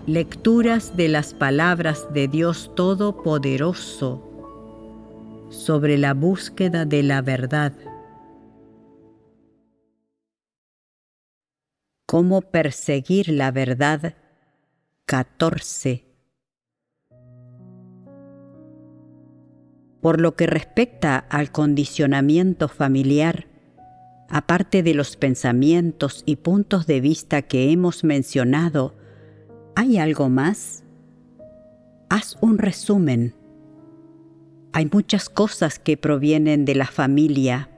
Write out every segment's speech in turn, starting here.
Lecturas de las palabras de Dios Todopoderoso sobre la búsqueda de la verdad. ¿Cómo perseguir la verdad? 14. Por lo que respecta al condicionamiento familiar, aparte de los pensamientos y puntos de vista que hemos mencionado, ¿hay algo más? Haz un resumen. Hay muchas cosas que provienen de la familia.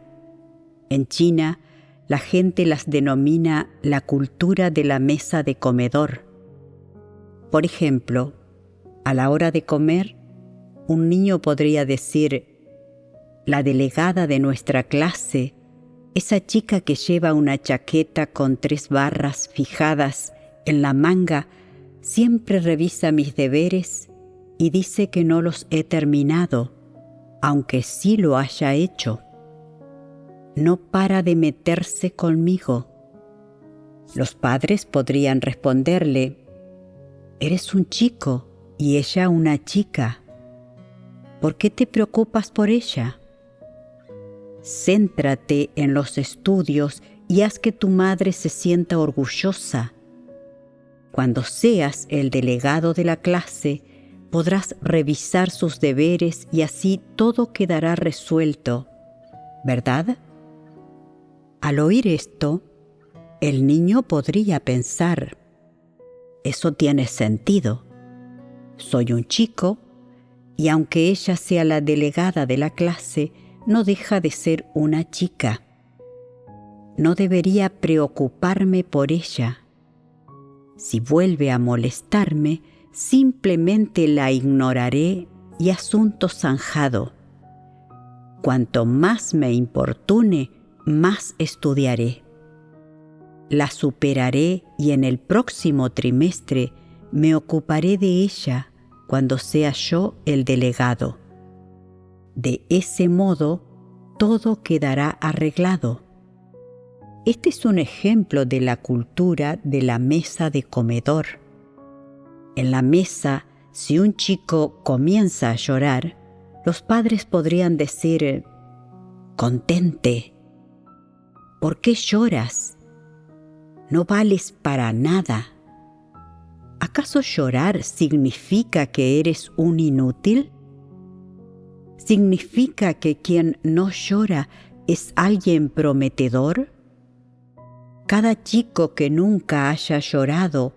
En China, la gente las denomina la cultura de la mesa de comedor. Por ejemplo, a la hora de comer, un niño podría decir: la delegada de nuestra clase, esa chica que lleva una chaqueta con 3 barras fijadas en la manga, siempre revisa mis deberes y dice que no los he terminado, aunque sí lo haya hecho. No para de meterse conmigo. Los padres podrían responderle: eres un chico y ella una chica. ¿Por qué te preocupas por ella? Céntrate en los estudios y haz que tu madre se sienta orgullosa. Cuando seas el delegado de la clase, podrás revisar sus deberes y así todo quedará resuelto, ¿verdad? Al oír esto, el niño podría pensar: eso tiene sentido. Soy un chico y aunque ella sea la delegada de la clase, no deja de ser una chica. No debería preocuparme por ella. Si vuelve a molestarme, simplemente la ignoraré y asunto zanjado. Cuanto más me importune, más estudiaré. La superaré y en el próximo trimestre me ocuparé de ella cuando sea yo el delegado. De ese modo, todo quedará arreglado. Este es un ejemplo de la cultura de la mesa de comedor. En la mesa, si un chico comienza a llorar, los padres podrían decir: contente. ¿Por qué lloras? No vales para nada. ¿Acaso llorar significa que eres un inútil? ¿Significa que quien no llora es alguien prometedor? ¿Cada chico que nunca haya llorado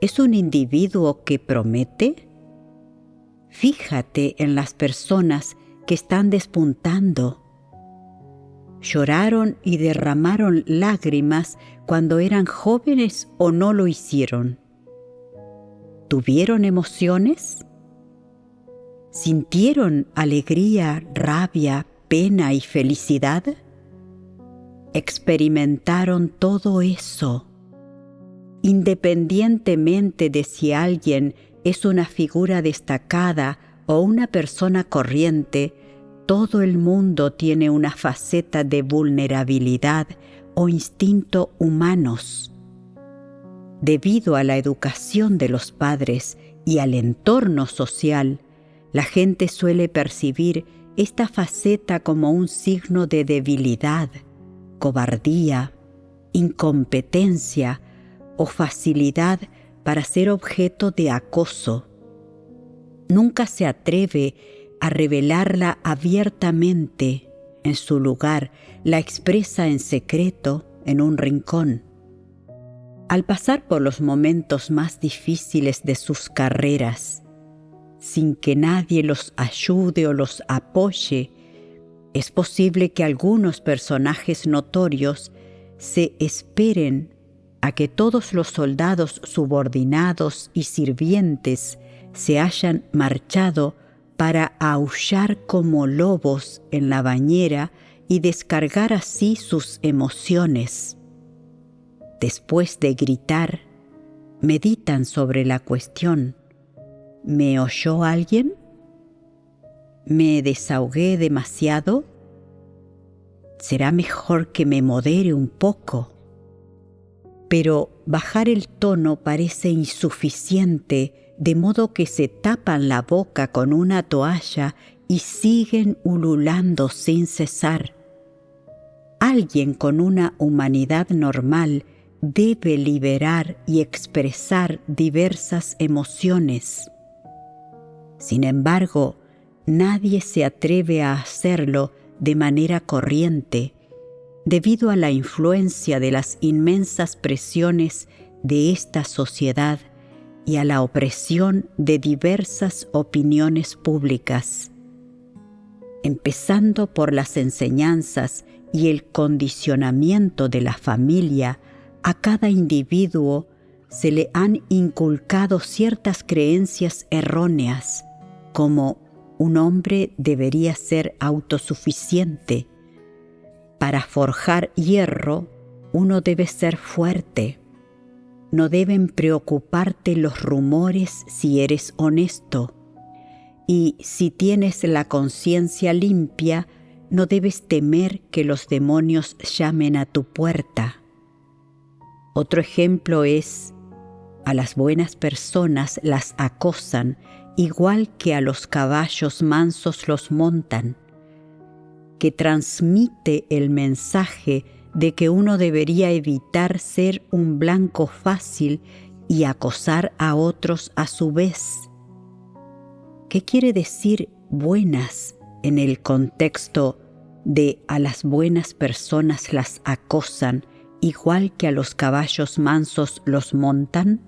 es un individuo que promete? Fíjate en las personas que están despuntando. ¿Lloraron y derramaron lágrimas cuando eran jóvenes o no lo hicieron? ¿Tuvieron emociones? ¿Sintieron alegría, rabia, pena y felicidad? Experimentaron todo eso. Independientemente de si alguien es una figura destacada o una persona corriente, todo el mundo tiene una faceta de vulnerabilidad o instinto humanos. Debido a la educación de los padres y al entorno social, la gente suele percibir esta faceta como un signo de debilidad, cobardía, incompetencia o facilidad para ser objeto de acoso. Nunca se atreve a revelarla abiertamente. En su lugar, la expresa en secreto en un rincón. Al pasar por los momentos más difíciles de sus carreras, sin que nadie los ayude o los apoye, es posible que algunos personajes notorios se esperen a que todos los soldados subordinados y sirvientes se hayan marchado para aullar como lobos en la bañera y descargar así sus emociones. Después de gritar, meditan sobre la cuestión. ¿Me oyó alguien? ¿Me desahogué demasiado? Será mejor que me modere un poco. Pero bajar el tono parece insuficiente, de modo que se tapan la boca con una toalla y siguen ululando sin cesar. Alguien con una humanidad normal debe liberar y expresar diversas emociones. Sin embargo, nadie se atreve a hacerlo de manera corriente, debido a la influencia de las inmensas presiones de esta sociedad y a la opresión de diversas opiniones públicas. Empezando por las enseñanzas y el condicionamiento de la familia, a cada individuo se le han inculcado ciertas creencias erróneas, como un hombre debería ser autosuficiente. Para forjar hierro, uno debe ser fuerte. No deben preocuparte los rumores si eres honesto. Y si tienes la conciencia limpia, no debes temer que los demonios llamen a tu puerta. Otro ejemplo es: a las buenas personas las acosan, igual que a los caballos mansos los montan, que transmite el mensaje de que uno debería evitar ser un blanco fácil y acosar a otros a su vez. ¿Qué quiere decir buenas en el contexto de a las buenas personas las acosan, igual que a los caballos mansos los montan?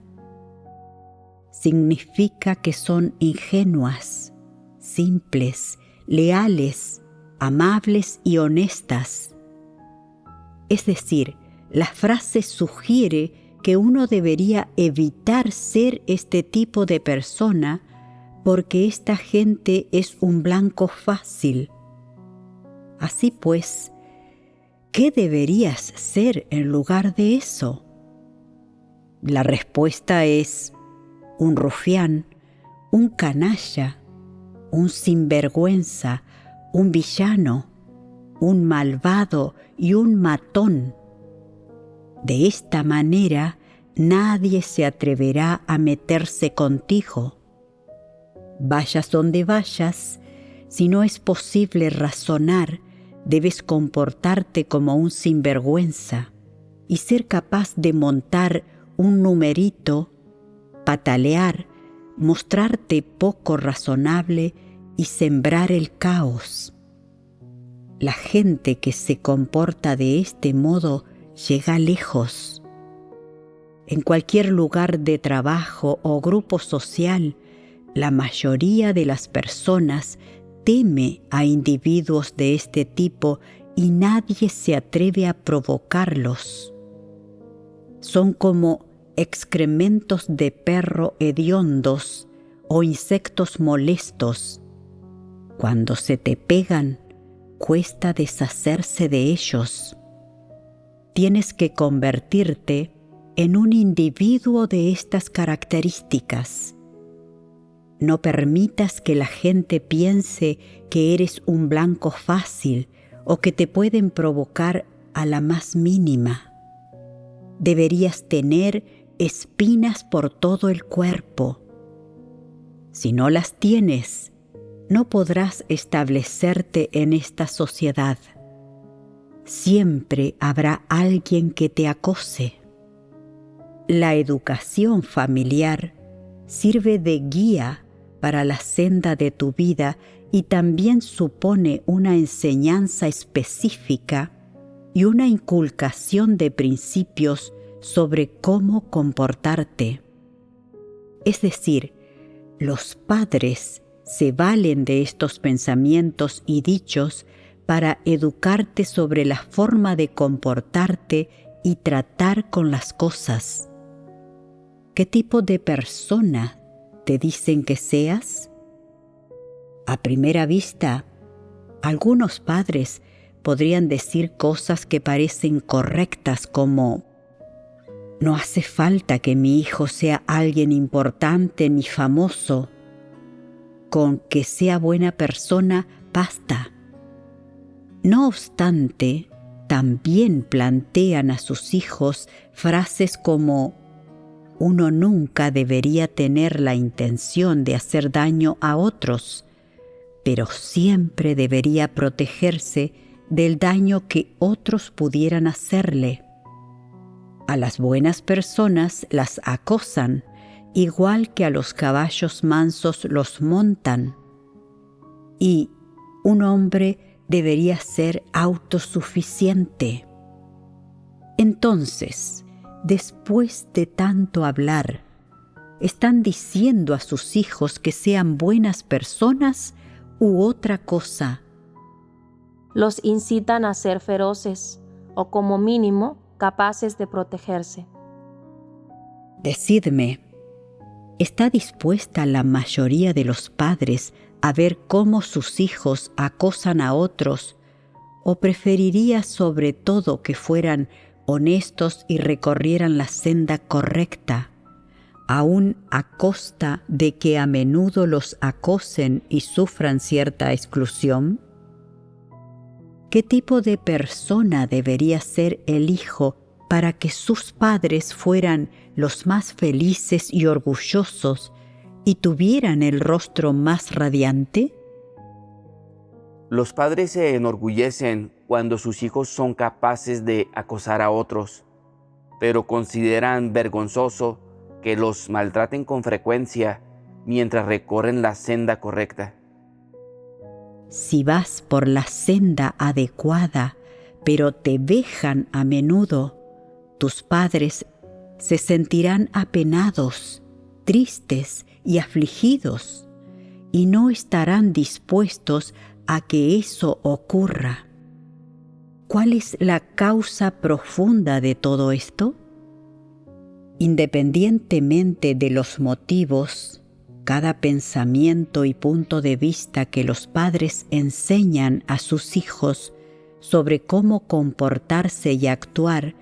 Significa que son ingenuas, simples, leales, amables y honestas. Es decir, la frase sugiere que uno debería evitar ser este tipo de persona porque esta gente es un blanco fácil. Así pues, ¿qué deberías ser en lugar de eso? La respuesta es un rufián, un canalla, un sinvergüenza, un villano, un malvado y un matón. De esta manera, nadie se atreverá a meterse contigo. Vayas donde vayas, si no es posible razonar, debes comportarte como un sinvergüenza y ser capaz de montar un numerito, patalear, mostrarte poco razonable y sembrar el caos. La gente que se comporta de este modo llega lejos. En cualquier lugar de trabajo o grupo social, la mayoría de las personas teme a individuos de este tipo y nadie se atreve a provocarlos. Son como excrementos de perro hediondos o insectos molestos. Cuando se te pegan, cuesta deshacerse de ellos. Tienes que convertirte en un individuo de estas características. No permitas que la gente piense que eres un blanco fácil o que te pueden provocar a la más mínima. Deberías tener espinas por todo el cuerpo. Si no las tienes, no podrás establecerte en esta sociedad. Siempre habrá alguien que te acose. La educación familiar sirve de guía para la senda de tu vida y también supone una enseñanza específica y una inculcación de principios sobre cómo comportarte. Es decir, los padres se valen de estos pensamientos y dichos para educarte sobre la forma de comportarte y tratar con las cosas. ¿Qué tipo de persona te dicen que seas? A primera vista, algunos padres podrían decir cosas que parecen correctas como: no hace falta que mi hijo sea alguien importante ni famoso. Con que sea buena persona, basta. No obstante, también plantean a sus hijos frases como: uno nunca debería tener la intención de hacer daño a otros, pero siempre debería protegerse del daño que otros pudieran hacerle. A las buenas personas las acosan, igual que a los caballos mansos los montan. Y un hombre debería ser autosuficiente. Entonces, después de tanto hablar, ¿están diciendo a sus hijos que sean buenas personas u otra cosa? Los incitan a ser feroces o, como mínimo, capaces de protegerse. Decidme, ¿está dispuesta la mayoría de los padres a ver cómo sus hijos acosan a otros, o preferiría sobre todo que fueran honestos y recorrieran la senda correcta, aun a costa de que a menudo los acosen y sufran cierta exclusión? ¿Qué tipo de persona debería ser el hijo para que sus padres fueran los más felices y orgullosos y tuvieran el rostro más radiante? Los padres se enorgullecen cuando sus hijos son capaces de acosar a otros, pero consideran vergonzoso que los maltraten con frecuencia mientras recorren la senda correcta. Si vas por la senda adecuada, pero te vejan a menudo, tus padres se sentirán apenados, tristes y afligidos, y no estarán dispuestos a que eso ocurra. ¿Cuál es la causa profunda de todo esto? Independientemente de los motivos, cada pensamiento y punto de vista que los padres enseñan a sus hijos sobre cómo comportarse y actuar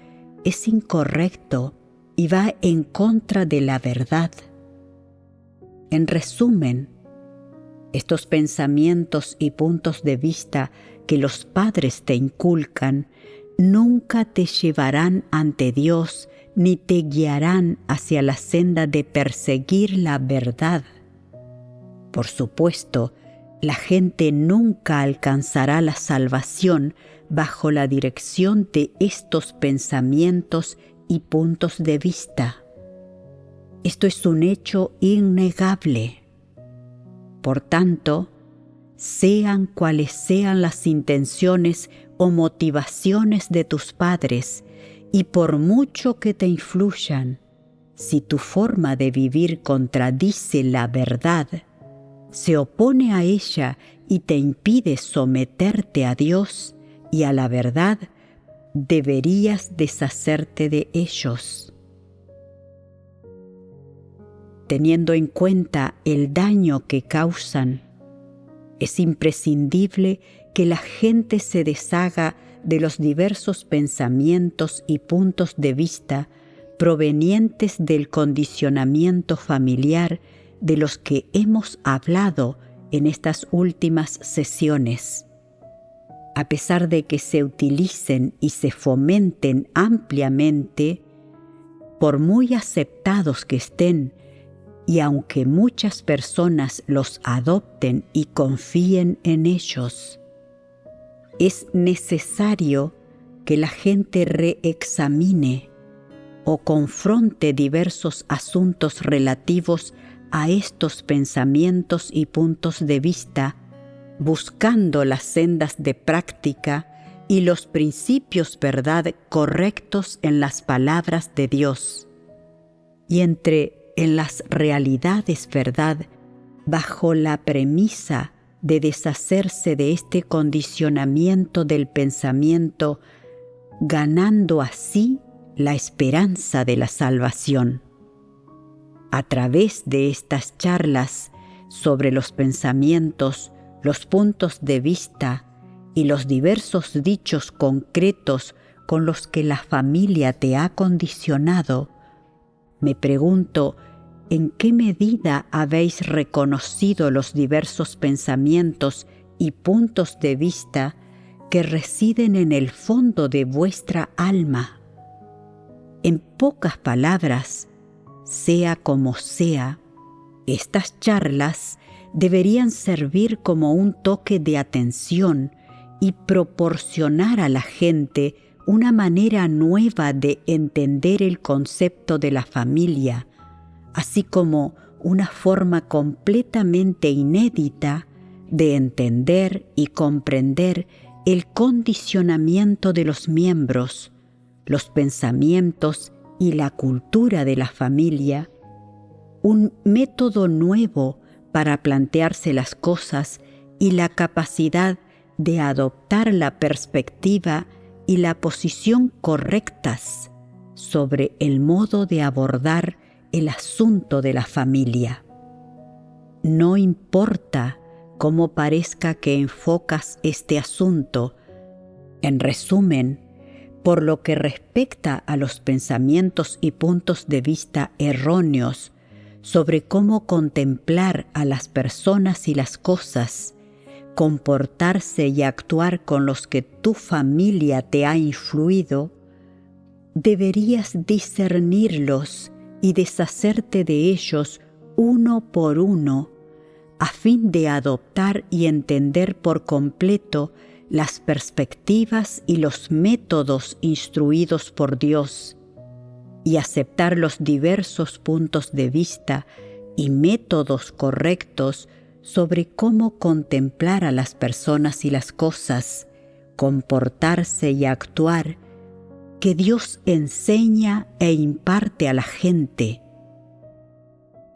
es incorrecto y va en contra de la verdad. En resumen, estos pensamientos y puntos de vista que los padres te inculcan nunca te llevarán ante Dios ni te guiarán hacia la senda de perseguir la verdad. Por supuesto, la gente nunca alcanzará la salvación bajo la dirección de estos pensamientos y puntos de vista. Esto es un hecho innegable. Por tanto, sean cuales sean las intenciones o motivaciones de tus padres, y por mucho que te influyan, si tu forma de vivir contradice la verdad, se opone a ella y te impide someterte a Dios y a la verdad, deberías deshacerte de ellos. Teniendo en cuenta el daño que causan, es imprescindible que la gente se deshaga de los diversos pensamientos y puntos de vista provenientes del condicionamiento familiar de los que hemos hablado en estas últimas sesiones. A pesar de que se utilicen y se fomenten ampliamente, por muy aceptados que estén, y aunque muchas personas los adopten y confíen en ellos, es necesario que la gente reexamine o confronte diversos asuntos relativos a estos pensamientos y puntos de vista, buscando las sendas de práctica y los principios verdad correctos en las palabras de Dios, y en las realidades verdad, bajo la premisa de deshacerse de este condicionamiento del pensamiento, ganando así la esperanza de la salvación. A través de estas charlas sobre los pensamientos, los puntos de vista y los diversos dichos concretos con los que la familia te ha condicionado, me pregunto, ¿en qué medida habéis reconocido los diversos pensamientos y puntos de vista que residen en el fondo de vuestra alma. En pocas palabras, sea como sea, estas charlas deberían servir como un toque de atención y proporcionar a la gente una manera nueva de entender el concepto de la familia, así como una forma completamente inédita de entender y comprender el condicionamiento de los miembros, los pensamientos y la cultura de la familia, un método nuevo para plantearse las cosas y la capacidad de adoptar la perspectiva y la posición correctas sobre el modo de abordar el asunto de la familia. No importa cómo parezca que enfocas este asunto, en resumen, por lo que respecta a los pensamientos y puntos de vista erróneos sobre cómo contemplar a las personas y las cosas, comportarse y actuar con los que tu familia te ha influido, deberías discernirlos y deshacerte de ellos uno por uno, a fin de adoptar y entender por completo las perspectivas y los métodos instruidos por Dios, y aceptar los diversos puntos de vista y métodos correctos sobre cómo contemplar a las personas y las cosas, comportarse y actuar, que Dios enseña e imparte a la gente.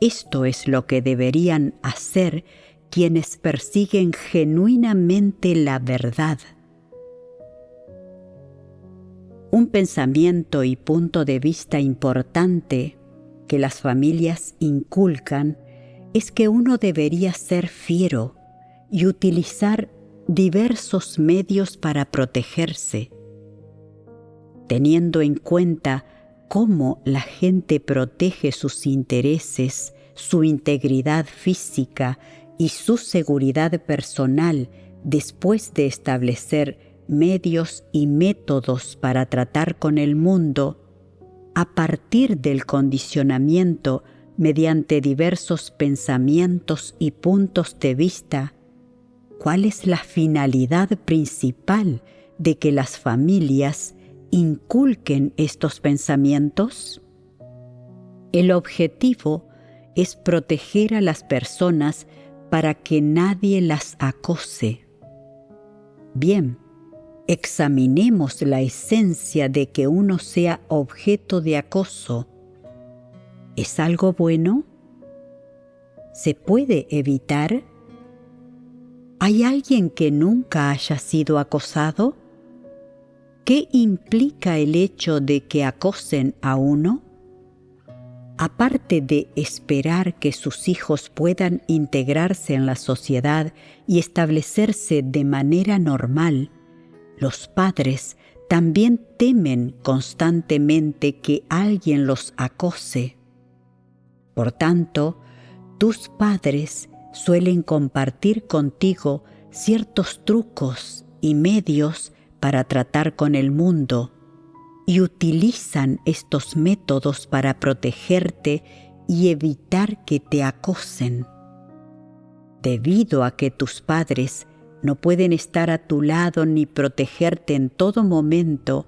Esto es lo que deberían hacer quienes persiguen genuinamente la verdad. Un pensamiento y punto de vista importante que las familias inculcan es que uno debería ser fiero y utilizar diversos medios para protegerse, teniendo en cuenta cómo la gente protege sus intereses, su integridad física y su seguridad personal después de establecer medios y métodos para tratar con el mundo, a partir del condicionamiento mediante diversos pensamientos y puntos de vista. ¿Cuál es la finalidad principal de que las familias inculquen estos pensamientos? El objetivo es proteger a las personas para que nadie las acose. Bien, examinemos la esencia de que uno sea objeto de acoso. ¿Es algo bueno? ¿Se puede evitar? ¿Hay alguien que nunca haya sido acosado? ¿Qué implica el hecho de que acosen a uno? Aparte de esperar que sus hijos puedan integrarse en la sociedad y establecerse de manera normal, los padres también temen constantemente que alguien los acose. Por tanto, tus padres suelen compartir contigo ciertos trucos y medios para tratar con el mundo, y utilizan estos métodos para protegerte y evitar que te acosen. Debido a que tus padres no pueden estar a tu lado ni protegerte en todo momento,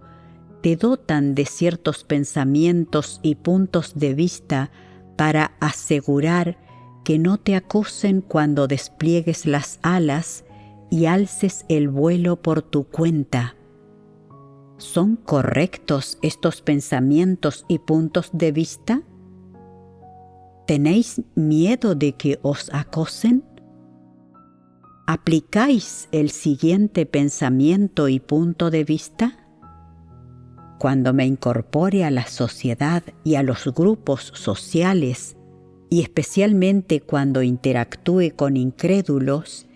te dotan de ciertos pensamientos y puntos de vista para asegurar que no te acosen cuando despliegues las alas y alces el vuelo por tu cuenta. ¿Son correctos estos pensamientos y puntos de vista? ¿Tenéis miedo de que os acosen? ¿Aplicáis el siguiente pensamiento y punto de vista? Cuando me incorpore a la sociedad y a los grupos sociales, y especialmente cuando interactúe con incrédulos,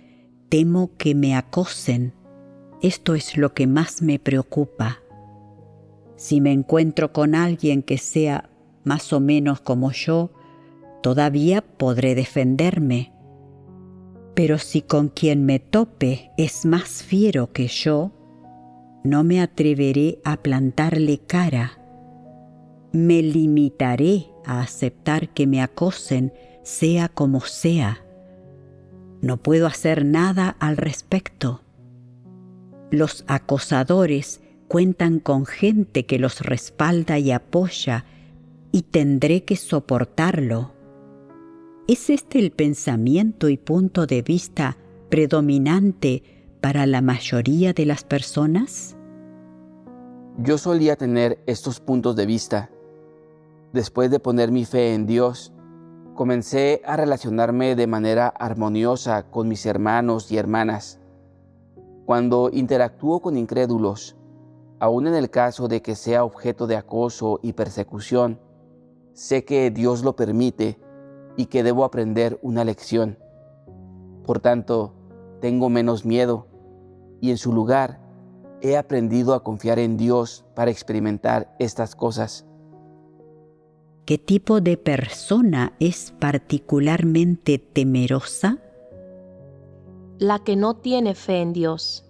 temo que me acosen. Esto es lo que más me preocupa. Si me encuentro con alguien que sea más o menos como yo, todavía podré defenderme. Pero si con quien me tope es más fiero que yo, No me atreveré a plantarle cara. Me limitaré a aceptar que me acosen, sea como sea. No puedo hacer nada al respecto. Los acosadores cuentan con gente que los respalda y apoya, y tendré que soportarlo. ¿Es este el pensamiento y punto de vista predominante para la mayoría de las personas? Yo solía tener estos puntos de vista. Después de poner mi fe en Dios, comencé a relacionarme de manera armoniosa con mis hermanos y hermanas. Cuando interactúo con incrédulos, aun en el caso de que sea objeto de acoso y persecución, sé que Dios lo permite y que debo aprender una lección. Por tanto, tengo menos miedo y en su lugar he aprendido a confiar en Dios para experimentar estas cosas. ¿Qué tipo de persona es particularmente temerosa? La que no tiene fe en Dios.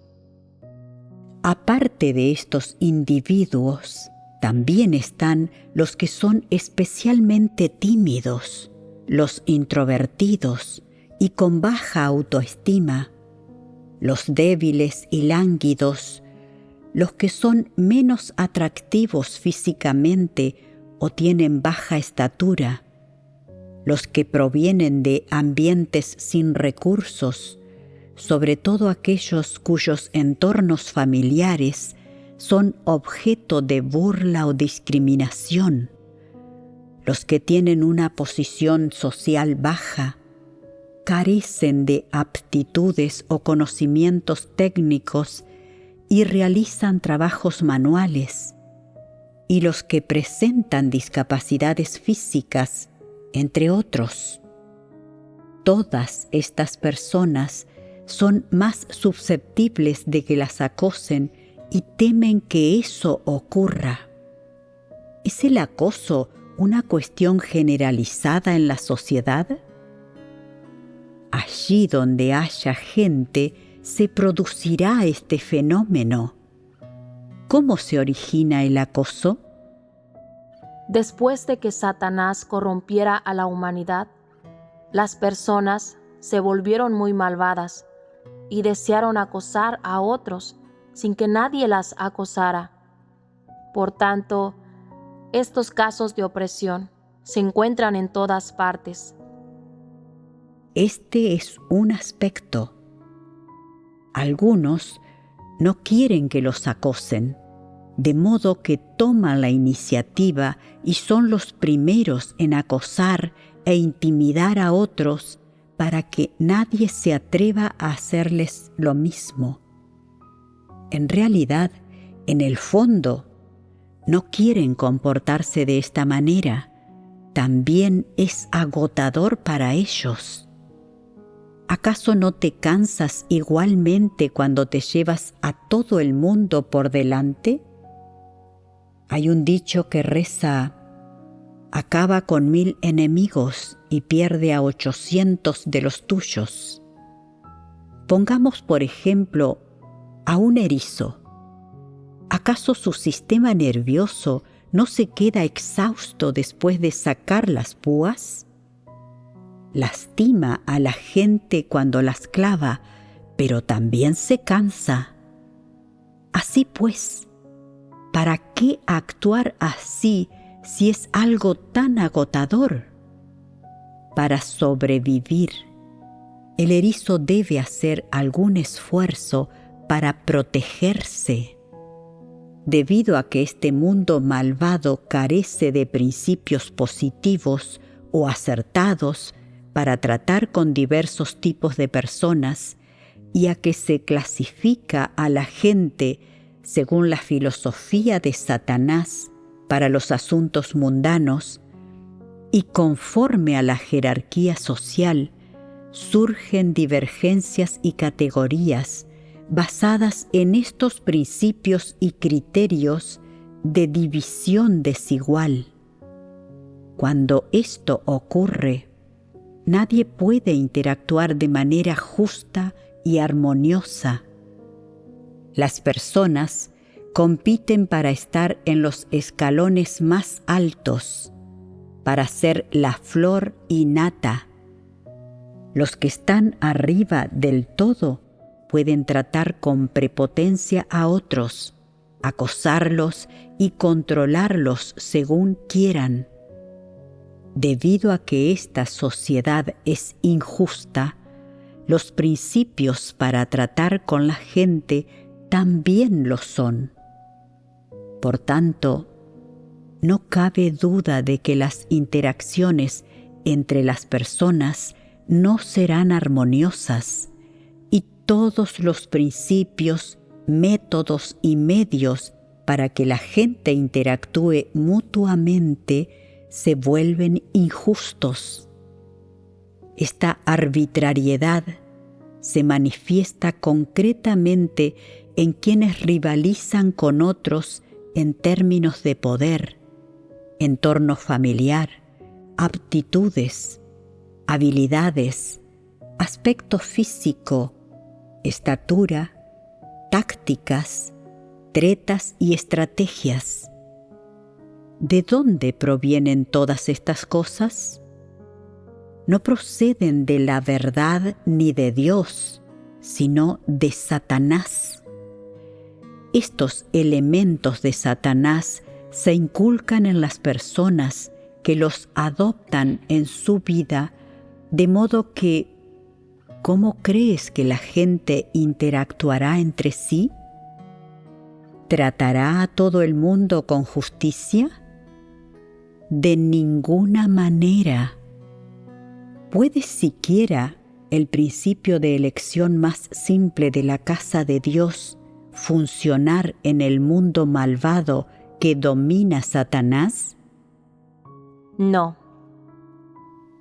Aparte de estos individuos, también están los que son especialmente tímidos, los introvertidos y con baja autoestima, los débiles y lánguidos, los que son menos atractivos físicamente o tienen baja estatura, los que provienen de ambientes sin recursos, sobre todo aquellos cuyos entornos familiares son objeto de burla o discriminación, los que tienen una posición social baja, carecen de aptitudes o conocimientos técnicos y realizan trabajos manuales, y los que presentan discapacidades físicas, entre otros. Todas estas personas son más susceptibles de que las acosen y temen que eso ocurra. ¿Es el acoso una cuestión generalizada en la sociedad? Allí donde haya gente, se producirá este fenómeno. ¿Cómo se origina el acoso? Después de que Satanás corrompiera a la humanidad, las personas se volvieron muy malvadas y desearon acosar a otros sin que nadie las acosara. Por tanto, estos casos de opresión se encuentran en todas partes. Este es un aspecto. Algunos no quieren que los acosen, de modo que toman la iniciativa y son los primeros en acosar e intimidar a otros para que nadie se atreva a hacerles lo mismo. En realidad, en el fondo, no quieren comportarse de esta manera. También es agotador para ellos. ¿Acaso no te cansas igualmente cuando te llevas a todo el mundo por delante? Hay un dicho que reza: acaba con 1000 enemigos y pierde a 800 de los tuyos. Pongamos por ejemplo a un erizo. ¿Acaso su sistema nervioso no se queda exhausto después de sacar las púas? Lastima a la gente cuando las clava, pero también se cansa. Así pues, ¿para qué actuar así si es algo tan agotador? Para sobrevivir, el erizo debe hacer algún esfuerzo para protegerse. Debido a que este mundo malvado carece de principios positivos o acertados para tratar con diversos tipos de personas, y a que se clasifica a la gente según la filosofía de Satanás para los asuntos mundanos, y conforme a la jerarquía social, surgen divergencias y categorías basadas en estos principios y criterios de división desigual. Cuando esto ocurre, nadie puede interactuar de manera justa y armoniosa. Las personas compiten para estar en los escalones más altos, para ser la flor y nata. Los que están arriba del todo pueden tratar con prepotencia a otros, acosarlos y controlarlos según quieran. Debido a que esta sociedad es injusta, los principios para tratar con la gente también lo son. Por tanto, no cabe duda de que las interacciones entre las personas no serán armoniosas y todos los principios, métodos y medios para que la gente interactúe mutuamente se vuelven injustos. Esta arbitrariedad se manifiesta concretamente en quienes rivalizan con otros en términos de poder, entorno familiar, aptitudes, habilidades, aspecto físico, estatura, tácticas, tretas y estrategias. ¿De dónde provienen todas estas cosas? No proceden de la verdad ni de Dios, sino de Satanás. Estos elementos de Satanás se inculcan en las personas que los adoptan en su vida, de modo que, ¿cómo crees que la gente interactuará entre sí? ¿Tratará a todo el mundo con justicia? De ninguna manera. ¿Puede siquiera el principio de elección más simple de la casa de Dios funcionar en el mundo malvado que domina Satanás? No.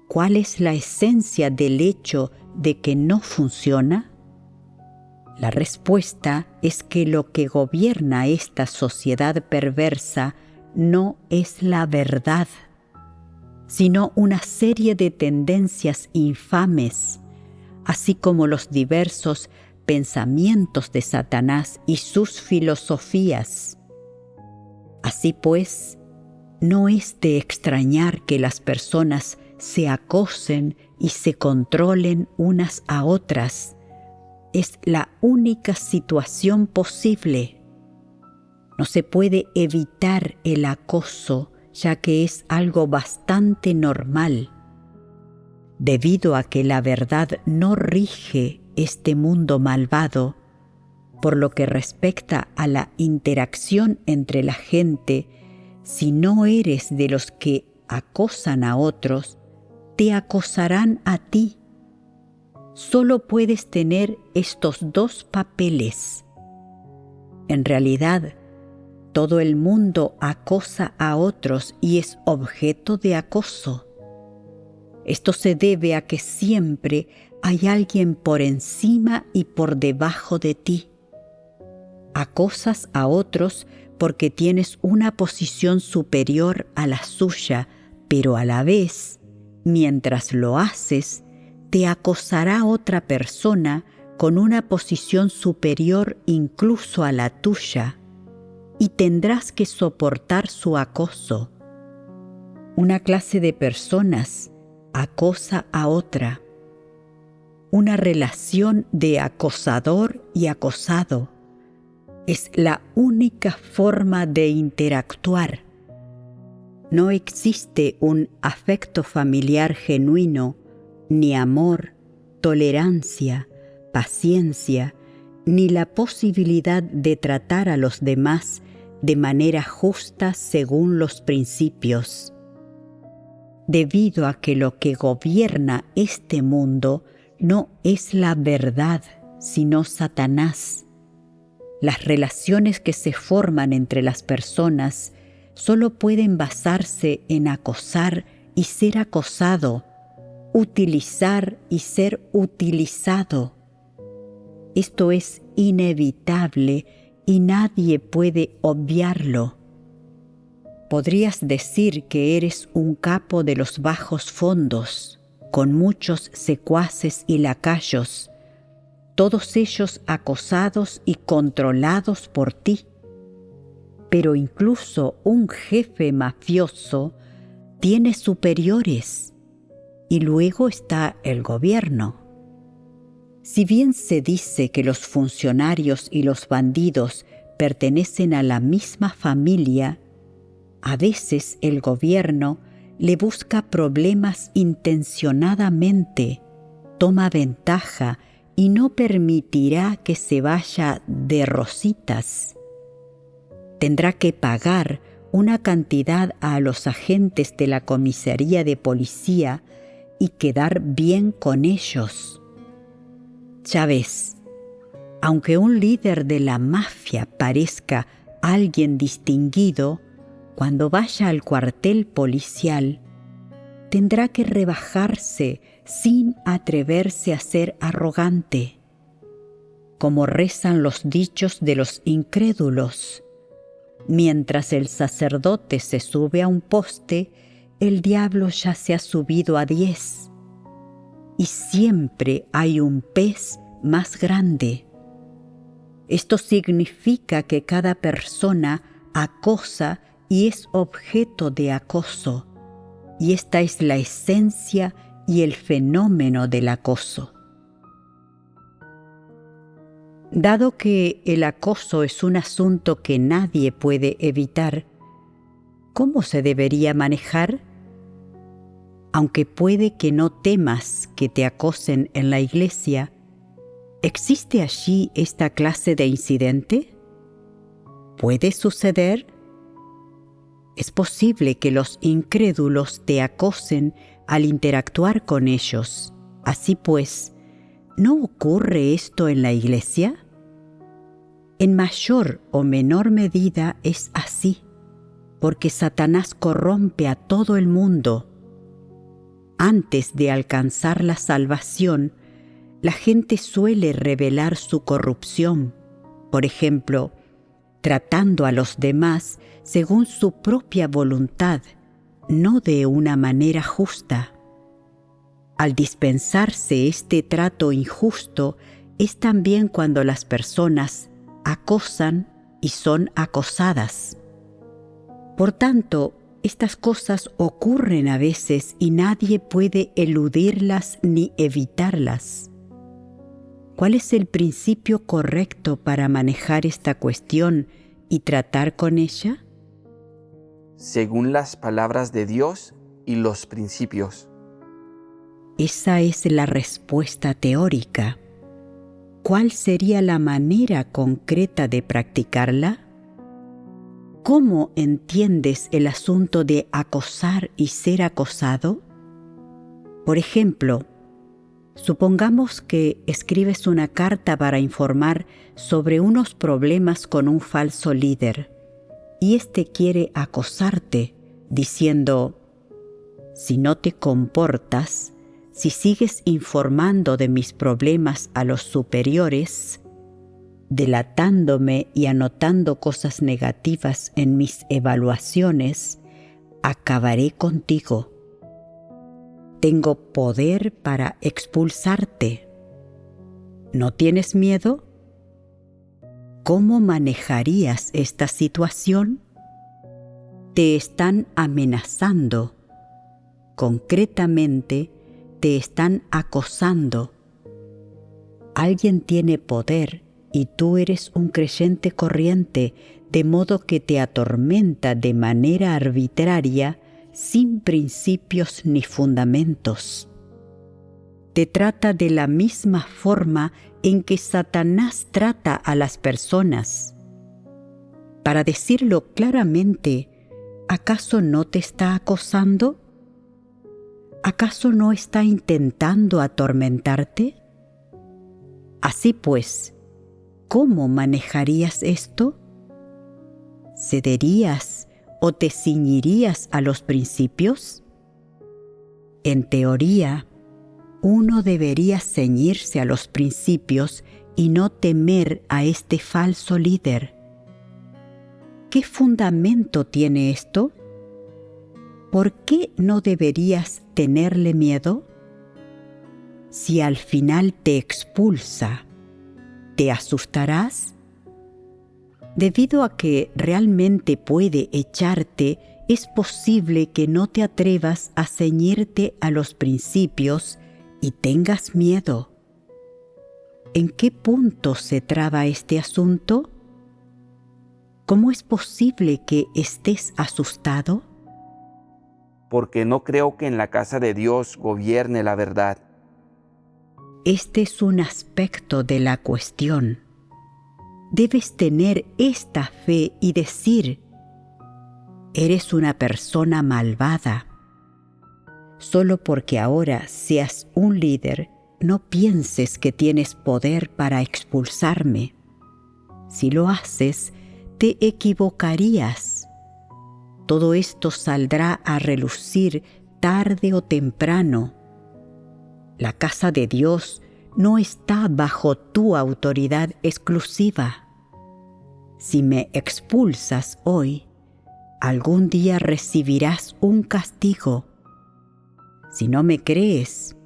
¿Cuál es la esencia del hecho de que no funciona? La respuesta es que lo que gobierna esta sociedad perversa no es la verdad, sino una serie de tendencias infames, así como los diversos pensamientos de Satanás y sus filosofías. Así pues, no es de extrañar que las personas se acosen y se controlen unas a otras. Es la única situación posible. No se puede evitar el acoso, ya que es algo bastante normal. Debido a que la verdad no rige este mundo malvado, por lo que respecta a la interacción entre la gente, si no eres de los que acosan a otros, te acosarán a ti. Solo puedes tener estos dos papeles. En realidad, todo el mundo acosa a otros y es objeto de acoso. Esto se debe a que siempre hay alguien por encima y por debajo de ti. Acosas a otros porque tienes una posición superior a la suya, pero a la vez, mientras lo haces, te acosará otra persona con una posición superior incluso a la tuya, y tendrás que soportar su acoso. Una clase de personas acosa a otra. Una relación de acosador y acosado es la única forma de interactuar. No existe un afecto familiar genuino, ni amor, tolerancia, paciencia, ni la posibilidad de tratar a los demás de manera justa según los principios. Debido a que lo que gobierna este mundo no es la verdad, sino Satanás. Las relaciones que se forman entre las personas solo pueden basarse en acosar y ser acosado, utilizar y ser utilizado. Esto es inevitable y nadie puede obviarlo. Podrías decir que eres un capo de los bajos fondos, con muchos secuaces y lacayos, todos ellos acosados y controlados por ti. Pero incluso un jefe mafioso tiene superiores y luego está el gobierno. Si bien se dice que los funcionarios y los bandidos pertenecen a la misma familia, a veces el gobierno le busca problemas intencionadamente, toma ventaja y no permitirá que se vaya de rositas. Tendrá que pagar una cantidad a los agentes de la comisaría de policía y quedar bien con ellos. Ya ves, aunque un líder de la mafia parezca alguien distinguido, cuando vaya al cuartel policial, tendrá que rebajarse sin atreverse a ser arrogante. Como rezan los dichos de los incrédulos, mientras el sacerdote se sube a un poste, el diablo ya se ha subido a 10. Y siempre hay un pez más grande. Esto significa que cada persona acosa y es objeto de acoso, y esta es la esencia y el fenómeno del acoso. Dado que el acoso es un asunto que nadie puede evitar, ¿cómo se debería manejar? Aunque puede que no temas que te acosen en la iglesia, ¿existe allí esta clase de incidente? ¿Puede suceder? Es posible que los incrédulos te acosen al interactuar con ellos. Así pues, ¿no ocurre esto en la iglesia? En mayor o menor medida es así, porque Satanás corrompe a todo el mundo. Antes de alcanzar la salvación, la gente suele revelar su corrupción, por ejemplo, tratando a los demás según su propia voluntad, no de una manera justa. Al dispensarse este trato injusto, es también cuando las personas acosan y son acosadas. Por tanto, estas cosas ocurren a veces y nadie puede eludirlas ni evitarlas. ¿Cuál es el principio correcto para manejar esta cuestión y tratar con ella? Según las palabras de Dios y los principios. Esa es la respuesta teórica. ¿Cuál sería la manera concreta de practicarla? ¿Cómo entiendes el asunto de acosar y ser acosado? Por ejemplo, supongamos que escribes una carta para informar sobre unos problemas con un falso líder y éste quiere acosarte diciendo: si no te comportas, si sigues informando de mis problemas a los superiores, delatándome y anotando cosas negativas en mis evaluaciones, acabaré contigo. Tengo poder para expulsarte. ¿No tienes miedo? ¿Cómo manejarías esta situación? Te están amenazando. Concretamente, te están acosando. Alguien tiene poder y tú eres un creyente corriente, de modo que te atormenta de manera arbitraria, sin principios ni fundamentos. Te trata de la misma forma en que Satanás trata a las personas. Para decirlo claramente, ¿acaso no te está acosando? ¿Acaso no está intentando atormentarte? Así pues, ¿cómo manejarías esto? ¿Cederías o te ciñirías a los principios? En teoría, uno debería ceñirse a los principios y no temer a este falso líder. ¿Qué fundamento tiene esto? ¿Por qué no deberías tenerle miedo? Si al final te expulsa, ¿te asustarás? Debido a que realmente puede echarte, es posible que no te atrevas a ceñirte a los principios y tengas miedo. ¿En qué punto se traba este asunto? ¿Cómo es posible que estés asustado? Porque no creo que en la casa de Dios gobierne la verdad. Este es un aspecto de la cuestión. Debes tener esta fe y decir: eres una persona malvada. Solo porque ahora seas un líder, no pienses que tienes poder para expulsarme. Si lo haces, te equivocarías. Todo esto saldrá a relucir tarde o temprano. La casa de Dios no está bajo tu autoridad exclusiva. Si me expulsas hoy, algún día recibirás un castigo. Si no me crees,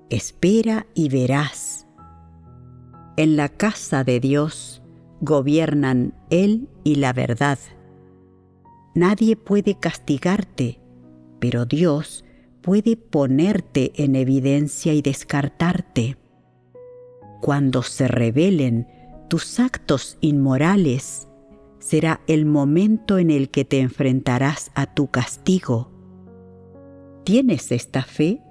espera y verás. En la casa de Dios gobiernan Él y la verdad. Nadie puede castigarte, pero Dios puede ponerte en evidencia y descartarte. Cuando se revelen tus actos inmorales, será el momento en el que te enfrentarás a tu castigo. ¿Tienes esta fe?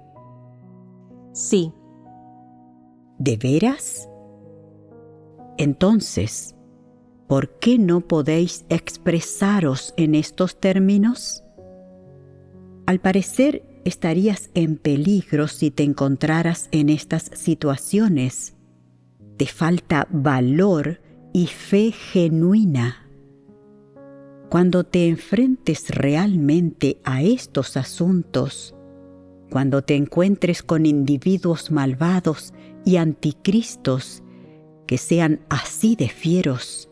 Sí. ¿De veras? Entonces, ¿por qué no podéis expresaros en estos términos? Al parecer, estarías en peligro si te encontraras en estas situaciones. Te falta valor y fe genuina. Cuando te enfrentes realmente a estos asuntos, cuando te encuentres con individuos malvados y anticristos que sean así de fieros,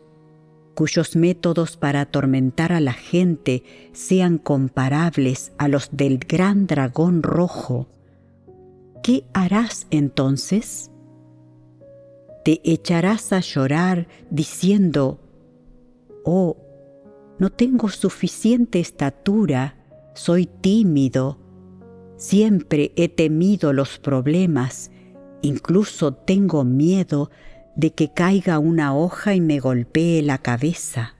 cuyos métodos para atormentar a la gente sean comparables a los del gran dragón rojo, ¿qué harás entonces? Te echarás a llorar diciendo: «Oh, no tengo suficiente estatura, soy tímido, siempre he temido los problemas, incluso tengo miedo de que caiga una hoja y me golpee la cabeza.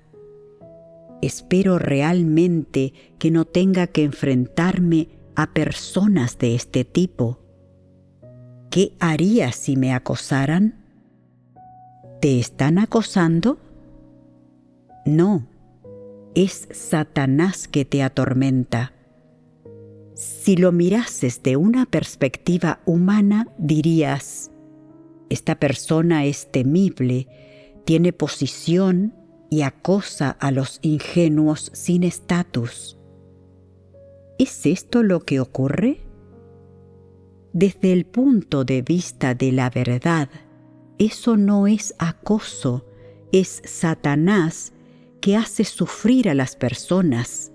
Espero realmente que no tenga que enfrentarme a personas de este tipo. ¿Qué haría si me acosaran?» ¿Te están acosando? No, es Satanás que te atormenta. Si lo mirases de una perspectiva humana, dirías: esta persona es temible, tiene posición y acosa a los ingenuos sin estatus. ¿Es esto lo que ocurre? Desde el punto de vista de la verdad, eso no es acoso, es Satanás que hace sufrir a las personas,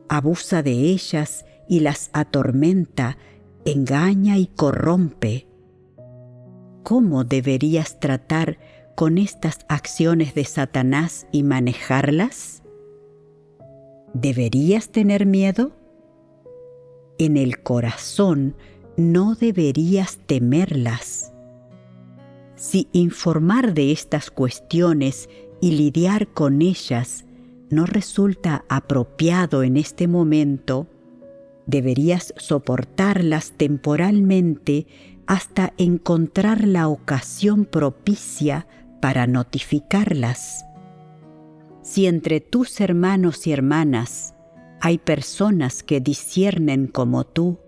abusa de ellas y las atormenta, engaña y corrompe. ¿Cómo deberías tratar con estas acciones de Satanás y manejarlas? ¿Deberías tener miedo? En el corazón no deberías temerlas. Si informar de estas cuestiones y lidiar con ellas no resulta apropiado en este momento, deberías soportarlas temporalmente hasta encontrar la ocasión propicia para notificarlas. Si entre tus hermanos y hermanas hay personas que disciernen como tú,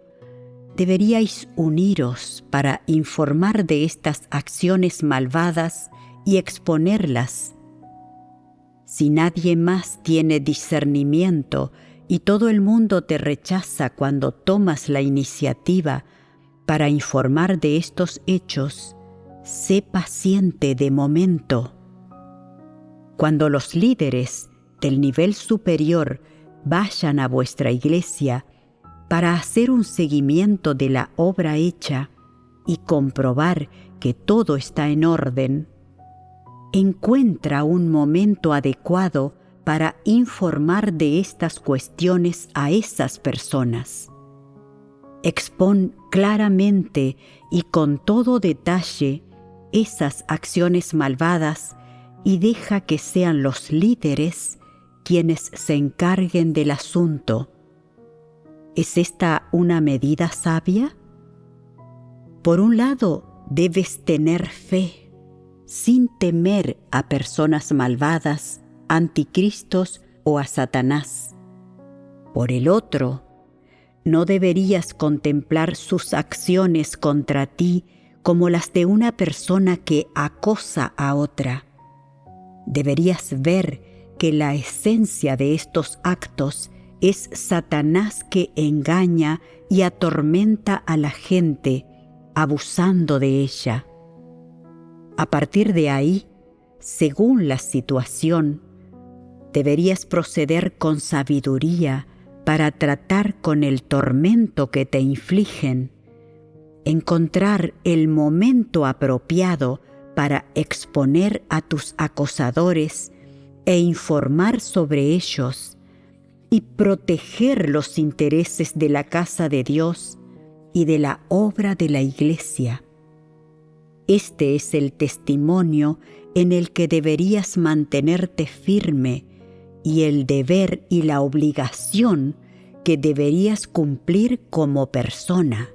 deberíais uniros para informar de estas acciones malvadas y exponerlas. Si nadie más tiene discernimiento y todo el mundo te rechaza cuando tomas la iniciativa para informar de estos hechos, sé paciente de momento. Cuando los líderes del nivel superior vayan a vuestra iglesia para hacer un seguimiento de la obra hecha y comprobar que todo está en orden, Encuentra un momento adecuado para informar de estas cuestiones a esas personas. Expón claramente y con todo detalle esas acciones malvadas y deja que sean los líderes quienes se encarguen del asunto. ¿Es esta una medida sabia? Por un lado, debes tener fe, sin temer a personas malvadas, anticristos o a Satanás. Por el otro, no deberías contemplar sus acciones contra ti como las de una persona que acosa a otra. Deberías ver que la esencia de estos actos es Satanás que engaña y atormenta a la gente, abusando de ella. A partir de ahí, según la situación, deberías proceder con sabiduría para tratar con el tormento que te infligen, encontrar el momento apropiado para exponer a tus acosadores e informar sobre ellos y proteger los intereses de la casa de Dios y de la obra de la Iglesia. Este es el testimonio en el que deberías mantenerte firme y el deber y la obligación que deberías cumplir como persona.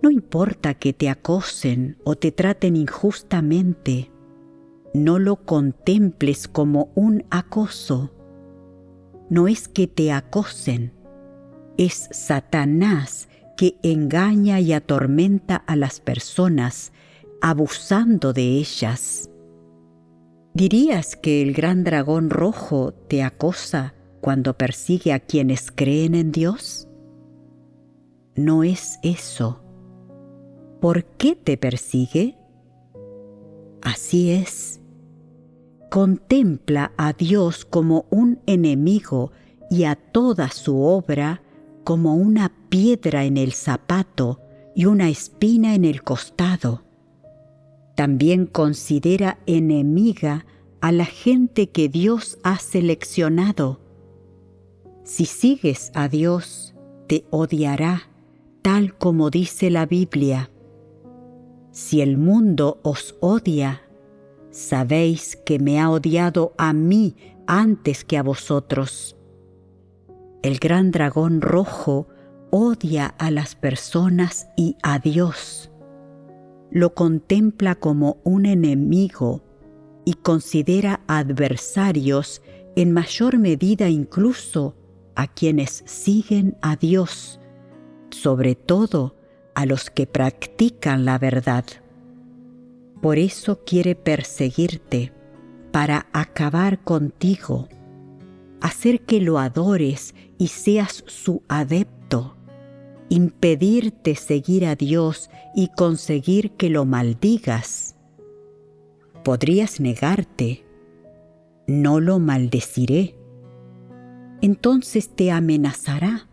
No importa que te acosen o te traten injustamente, no lo contemples como un acoso. No es que te acosen, es Satanás que engaña y atormenta a las personas, abusando de ellas. ¿Dirías que el gran dragón rojo te acosa cuando persigue a quienes creen en Dios? No es eso. ¿Por qué te persigue? Así es. Contempla a Dios como un enemigo y a toda su obra como una piedra en el zapato y una espina en el costado. También considera enemiga a la gente que Dios ha seleccionado. Si sigues a Dios, te odiará, tal como dice la Biblia. Si el mundo os odia, sabéis que me ha odiado a mí antes que a vosotros. El gran dragón rojo odia a las personas y a Dios. Lo contempla como un enemigo y considera adversarios en mayor medida incluso a quienes siguen a Dios, sobre todo a los que practican la verdad. Por eso quiere perseguirte, para acabar contigo, hacer que lo adores y seas su adepto, impedirte seguir a Dios y conseguir que lo maldigas. Podrías negarte, no lo maldeciré. Entonces te amenazará.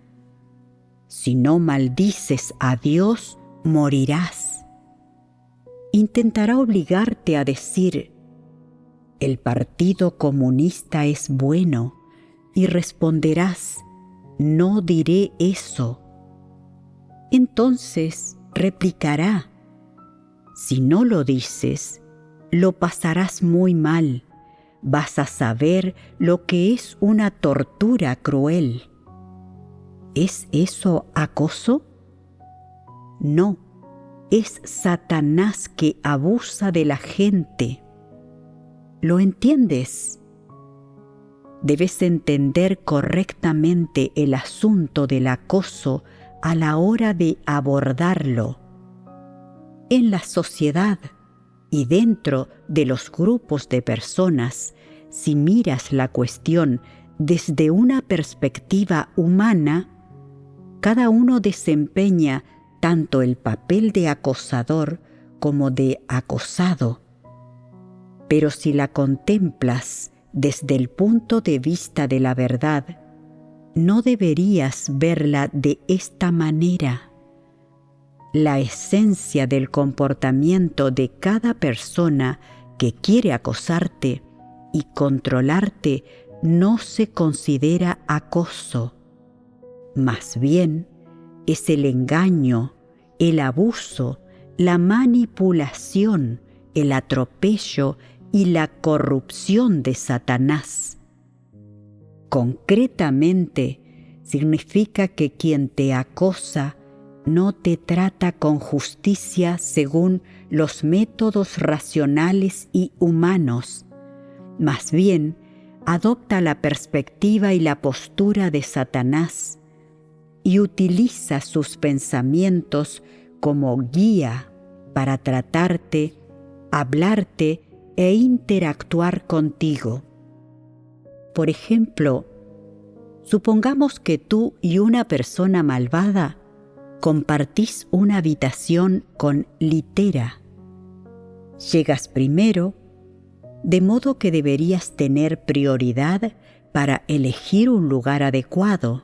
Si no maldices a Dios, morirás. Intentará obligarte a decir, el Partido Comunista es bueno, y responderás, no diré eso. Entonces replicará, si no lo dices, lo pasarás muy mal, vas a saber lo que es una tortura cruel. ¿Es eso acoso? No, es Satanás que abusa de la gente. ¿Lo entiendes? Debes entender correctamente el asunto del acoso a la hora de abordarlo. En la sociedad y dentro de los grupos de personas, si miras la cuestión desde una perspectiva humana, cada uno desempeña tanto el papel de acosador como de acosado. Pero si la contemplas desde el punto de vista de la verdad, no deberías verla de esta manera. La esencia del comportamiento de cada persona que quiere acosarte y controlarte no se considera acoso. Más bien, es el engaño, el abuso, la manipulación, el atropello y la corrupción de Satanás. Concretamente, significa que quien te acosa no te trata con justicia según los métodos racionales y humanos. Más bien, adopta la perspectiva y la postura de Satanás y utiliza sus pensamientos como guía para tratarte, hablarte e interactuar contigo. Por ejemplo, supongamos que tú y una persona malvada compartís una habitación con litera. Llegas primero, de modo que deberías tener prioridad para elegir un lugar adecuado,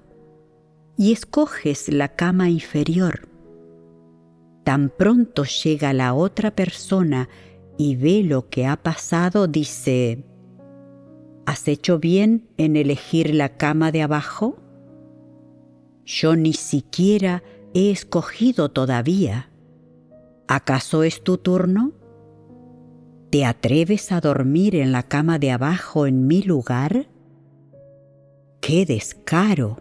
y escoges la cama inferior. Tan pronto llega la otra persona y ve lo que ha pasado, dice: ¿has hecho bien en elegir la cama de abajo? Yo ni siquiera he escogido todavía. ¿Acaso es tu turno? ¿Te atreves a dormir en la cama de abajo en mi lugar? ¡Qué descaro!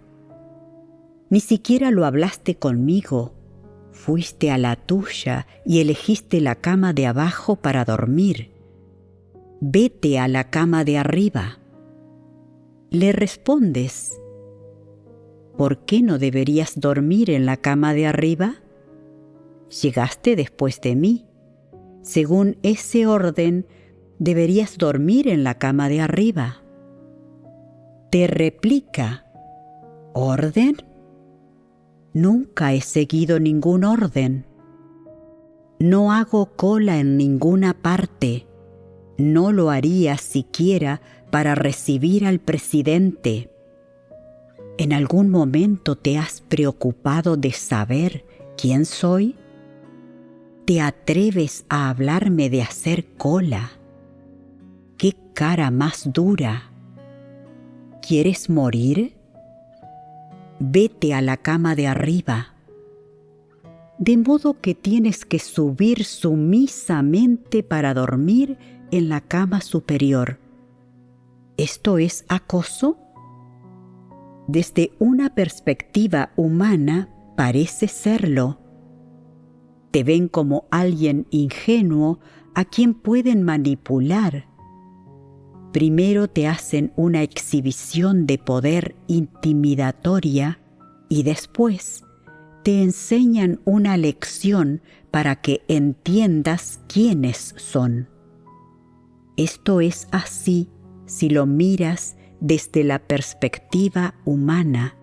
Ni siquiera lo hablaste conmigo. Fuiste a la tuya y elegiste la cama de abajo para dormir. Vete a la cama de arriba. Le respondes: ¿por qué no deberías dormir en la cama de arriba? Llegaste después de mí. Según ese orden, deberías dormir en la cama de arriba. Te replica: ¿orden? Nunca he seguido ningún orden. No hago cola en ninguna parte. No lo haría siquiera para recibir al presidente. ¿En algún momento te has preocupado de saber quién soy? ¿Te atreves a hablarme de hacer cola? ¡Qué cara más dura! ¿Quieres morir? Vete a la cama de arriba. De modo que tienes que subir sumisamente para dormir en la cama superior. ¿Esto es acoso? Desde una perspectiva humana parece serlo. Te ven como alguien ingenuo a quien pueden manipular. Primero te hacen una exhibición de poder intimidatoria y después te enseñan una lección para que entiendas quiénes son. Esto es así si lo miras desde la perspectiva humana,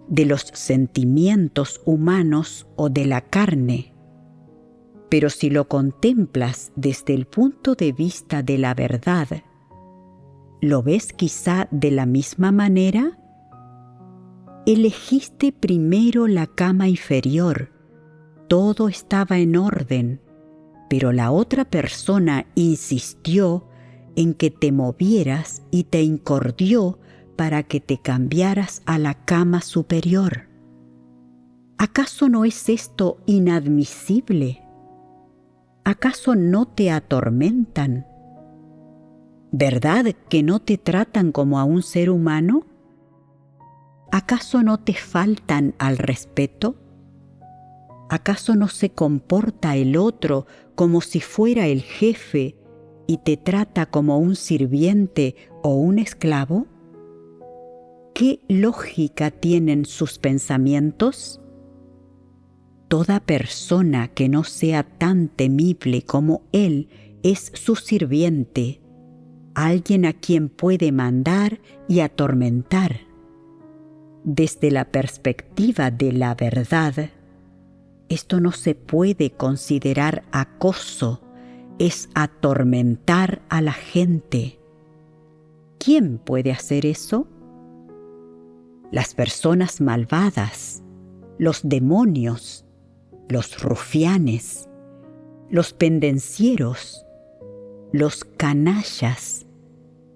de los sentimientos humanos o de la carne. Pero si lo contemplas desde el punto de vista de la verdad, ¿lo ves quizá de la misma manera? Elegiste primero la cama inferior, todo estaba en orden, pero la otra persona insistió en que te movieras y te incordió para que te cambiaras a la cama superior. ¿Acaso no es esto inadmisible? ¿Acaso no te atormentan? ¿Verdad que no te tratan como a un ser humano? ¿Acaso no te faltan al respeto? ¿Acaso no se comporta el otro como si fuera el jefe y te trata como un sirviente o un esclavo? ¿Qué lógica tienen sus pensamientos? Toda persona que no sea tan temible como él es su sirviente, alguien a quien puede mandar y atormentar. Desde la perspectiva de la verdad, esto no se puede considerar acoso, es atormentar a la gente. ¿Quién puede hacer eso? Las personas malvadas, los demonios, los rufianes, los pendencieros. los canallas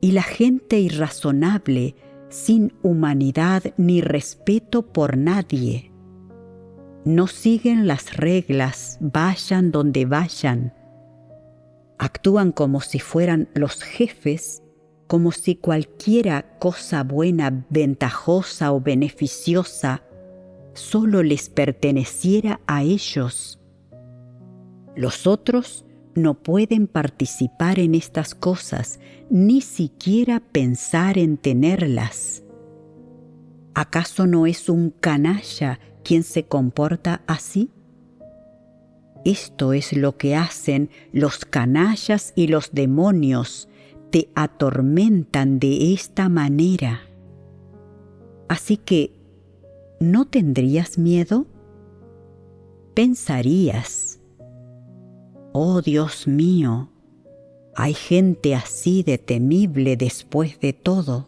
y la gente irrazonable sin humanidad ni respeto por nadie. No siguen las reglas, vayan donde vayan. Actúan como si fueran los jefes, como si cualquiera cosa buena, ventajosa o beneficiosa solo les perteneciera a ellos. Los otros no pueden participar en estas cosas, ni siquiera pensar en tenerlas. ¿Acaso no es un canalla quien se comporta así? Esto es lo que hacen los canallas y los demonios, te atormentan de esta manera. Así que, ¿no tendrías miedo? Pensarías: oh Dios mío, hay gente así de temible después de todo.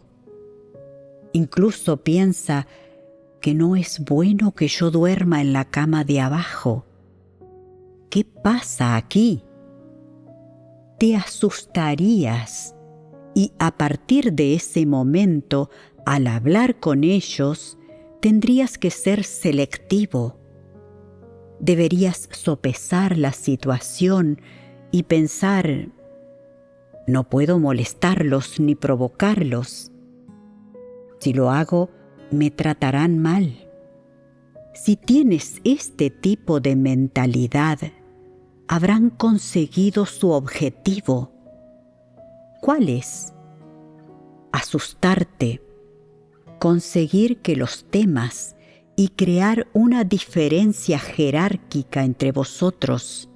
Incluso piensa que no es bueno que yo duerma en la cama de abajo. ¿Qué pasa aquí? Te asustarías y a partir de ese momento, al hablar con ellos, tendrías que ser selectivo. Deberías sopesar la situación y pensar: no puedo molestarlos ni provocarlos. Si lo hago, me tratarán mal. Si tienes este tipo de mentalidad, habrán conseguido su objetivo. ¿Cuál es? Asustarte, conseguir que los temas y crear una diferencia jerárquica entre vosotros,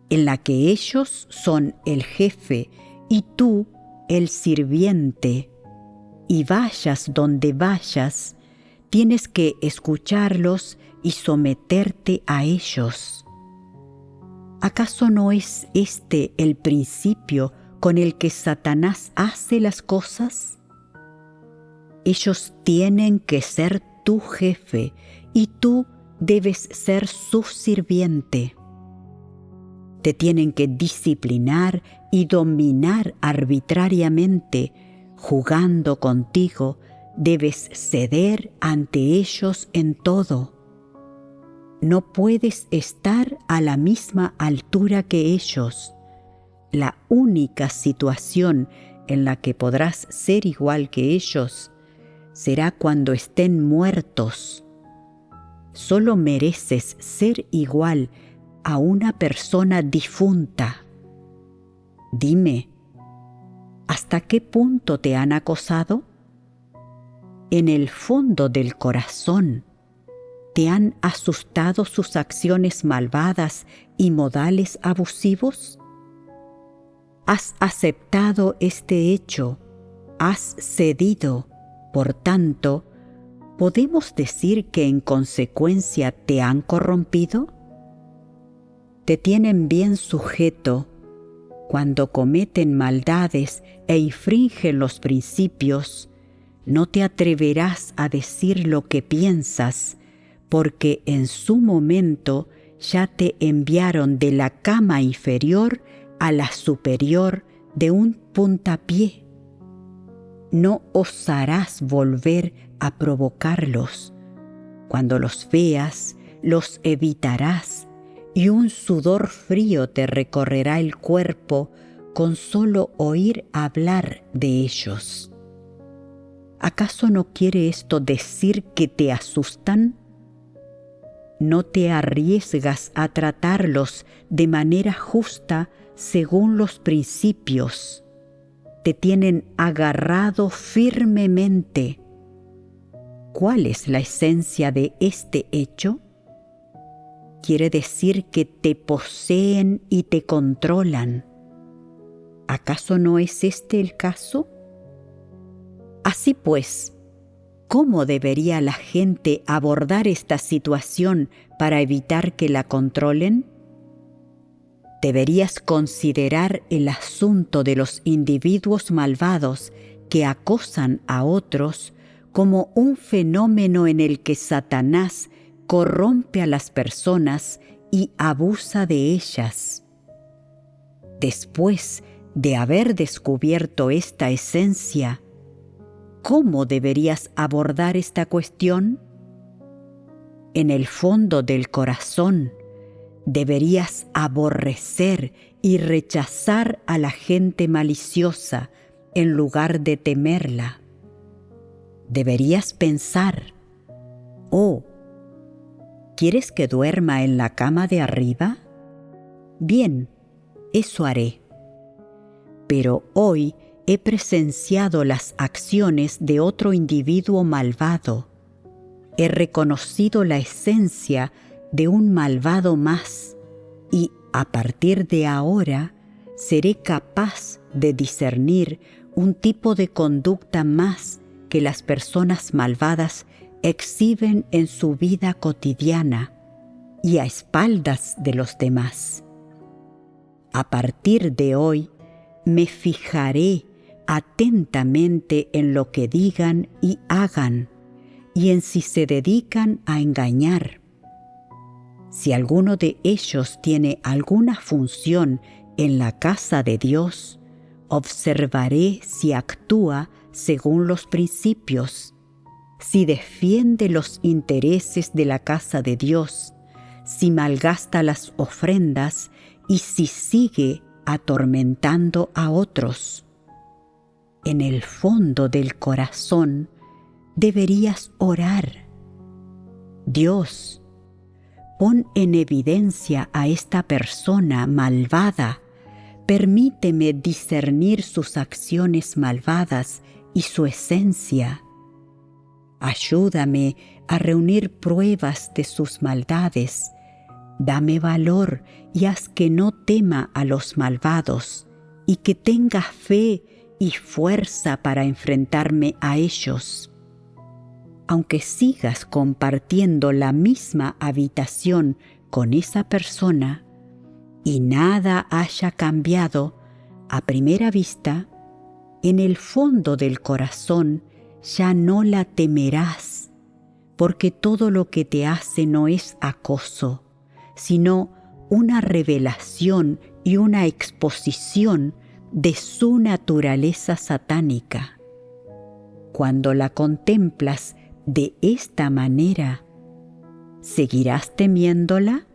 en la que ellos son el jefe y tú el sirviente, y vayas donde vayas, tienes que escucharlos y someterte a ellos. ¿Acaso no es este el principio con el que Satanás hace las cosas? Ellos tienen que ser tu jefe y tú debes ser su sirviente. Te tienen que disciplinar y dominar arbitrariamente. Jugando contigo, debes ceder ante ellos en todo. No puedes estar a la misma altura que ellos. La única situación en la que podrás ser igual que ellos será cuando estén muertos. Solo mereces ser igual a una persona difunta. Dime, ¿hasta qué punto te han acosado? En el fondo del corazón, ¿te han asustado sus acciones malvadas y modales abusivos? Has aceptado este hecho, has cedido, por tanto, ¿podemos decir que en consecuencia te han corrompido? Te tienen bien sujeto. Cuando cometen maldades e infringen los principios, no te atreverás a decir lo que piensas, porque en su momento ya te enviaron de la cama inferior a la superior de un puntapié. No osarás volver a provocarlos. Cuando los veas, los evitarás, y un sudor frío te recorrerá el cuerpo con solo oír hablar de ellos. ¿Acaso no quiere esto decir que te asustan? No te arriesgas a tratarlos de manera justa según los principios. Te tienen agarrado firmemente. ¿Cuál es la esencia de este hecho? Quiere decir que te poseen y te controlan. ¿Acaso no es este el caso? Así pues, ¿cómo debería la gente abordar esta situación para evitar que la controlen? Deberías considerar el asunto de los individuos malvados que acosan a otros como un fenómeno en el que Satanás corrompe a las personas y abusa de ellas. Después de haber descubierto esta esencia, ¿cómo deberías abordar esta cuestión? En el fondo del corazón, deberías aborrecer y rechazar a la gente maliciosa en lugar de temerla. Deberías pensar: oh, ¿quieres que duerma en la cama de arriba? Bien, eso haré. Pero hoy he presenciado las acciones de otro individuo malvado. He reconocido la esencia de un malvado más y a partir de ahora seré capaz de discernir un tipo de conducta más que las personas malvadas exhiben en su vida cotidiana y a espaldas de los demás. A partir de hoy, me fijaré atentamente en lo que digan y hagan, y en si se dedican a engañar. Si alguno de ellos tiene alguna función en la casa de Dios, observaré si actúa según los principios, si defiende los intereses de la casa de Dios, si malgasta las ofrendas y si sigue atormentando a otros. En el fondo del corazón deberías orar: Dios, pon en evidencia a esta persona malvada, permíteme discernir sus acciones malvadas y su esencia. Ayúdame a reunir pruebas de sus maldades. Dame valor y haz que no tema a los malvados y que tenga fe y fuerza para enfrentarme a ellos. Aunque sigas compartiendo la misma habitación con esa persona y nada haya cambiado, a primera vista, en el fondo del corazón ya no la temerás, porque todo lo que te hace no es acoso, sino una revelación y una exposición de su naturaleza satánica. Cuando la contemplas de esta manera, ¿seguirás temiéndola?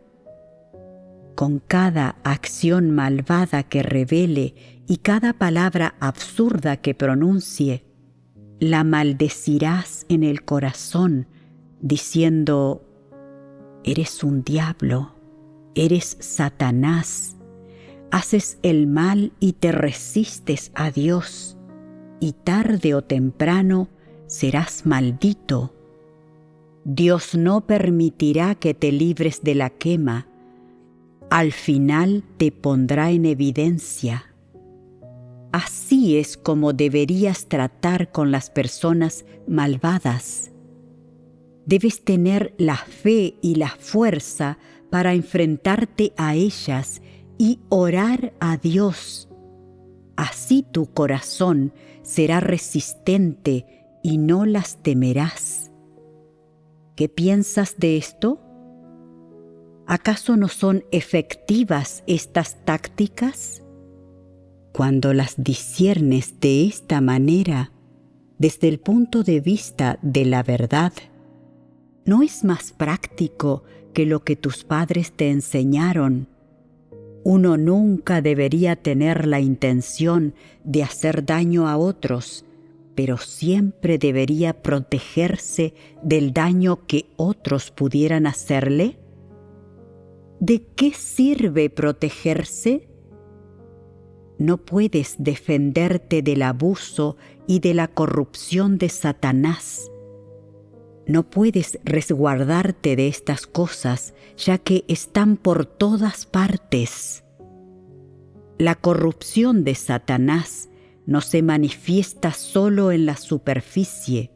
Con cada acción malvada que revele y cada palabra absurda que pronuncie, la maldecirás en el corazón, diciendo: eres un diablo, eres Satanás, haces el mal y te resistes a Dios, y tarde o temprano serás maldito. Dios no permitirá que te libres de la quema, al final te pondrá en evidencia. Así es como deberías tratar con las personas malvadas. Debes tener la fe y la fuerza para enfrentarte a ellas y orar a Dios. Así tu corazón será resistente y no las temerás. ¿Qué piensas de esto? ¿Acaso no son efectivas estas tácticas? Cuando las disciernes de esta manera, desde el punto de vista de la verdad, ¿no es más práctico que lo que tus padres te enseñaron? Uno nunca debería tener la intención de hacer daño a otros, pero siempre debería protegerse del daño que otros pudieran hacerle. ¿De qué sirve protegerse? No puedes defenderte del abuso y de la corrupción de Satanás. No puedes resguardarte de estas cosas, ya que están por todas partes. La corrupción de Satanás no se manifiesta solo en la superficie,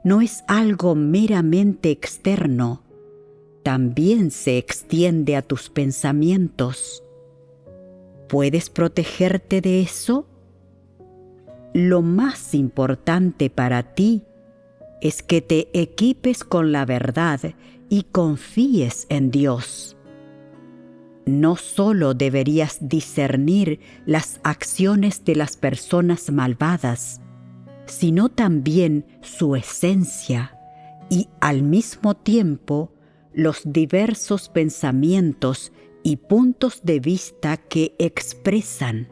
no es algo meramente externo, también se extiende a tus pensamientos. ¿Puedes protegerte de eso? Lo más importante para ti es que te equipes con la verdad y confíes en Dios. no solo deberías discernir las acciones de las personas malvadas, sino también su esencia y al mismo tiempo los diversos pensamientos y puntos de vista que expresan.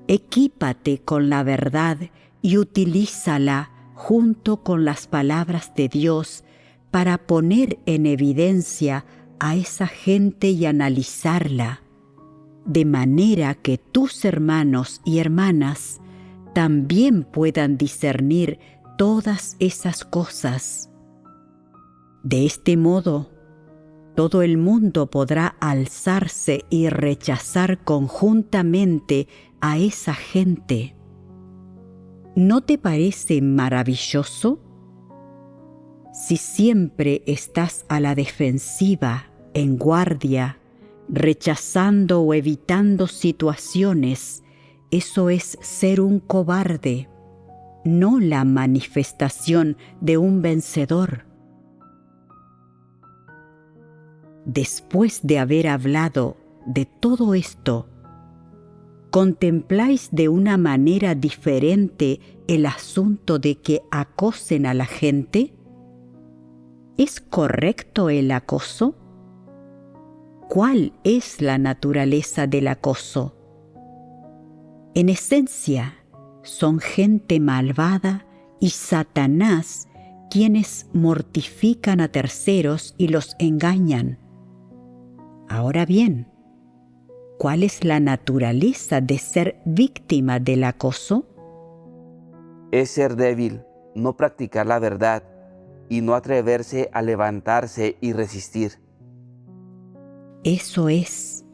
Equípate con la verdad y utilízala junto con las palabras de Dios para poner en evidencia a esa gente y analizarla, de manera que tus hermanos y hermanas también puedan discernir todas esas cosas. De este modo, todo el mundo podrá alzarse y rechazar conjuntamente a esa gente. ¿No te parece maravilloso? Si siempre estás a la defensiva, en guardia, rechazando o evitando situaciones, eso es ser un cobarde, no la manifestación de un vencedor. Después de haber hablado de todo esto, ¿contempláis de una manera diferente el asunto de que acosen a la gente? ¿Es correcto el acoso? ¿Cuál es la naturaleza del acoso? En esencia, son gente malvada y Satanás quienes mortifican a terceros y los engañan. Ahora bien, ¿cuál es la naturaleza de ser víctima del acoso? Es ser débil, no practicar la verdad y no atreverse a levantarse y resistir. Eso es,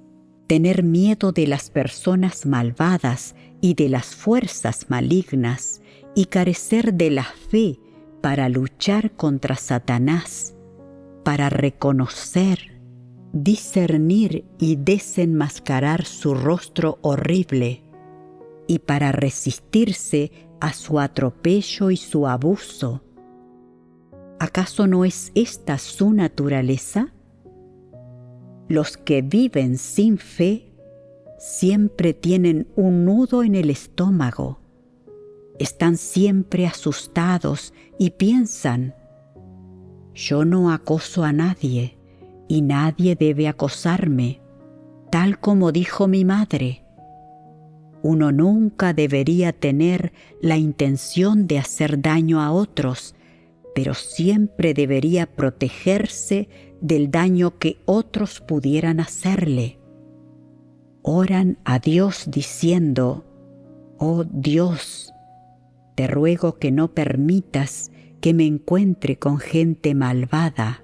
tener miedo de las personas malvadas y de las fuerzas malignas y carecer de la fe para luchar contra Satanás, para reconocer, discernir y desenmascarar su rostro horrible y para resistirse a su atropello y su abuso. ¿Acaso no es esta su naturaleza? Los que viven sin fe siempre tienen un nudo en el estómago. Están siempre asustados y piensan: yo no acoso a nadie y nadie debe acosarme, tal como dijo mi madre. Uno nunca debería tener la intención de hacer daño a otros, pero siempre debería protegerse del daño que otros pudieran hacerle. Oran a Dios diciendo: oh Dios, te ruego que no permitas que me encuentre con gente malvada.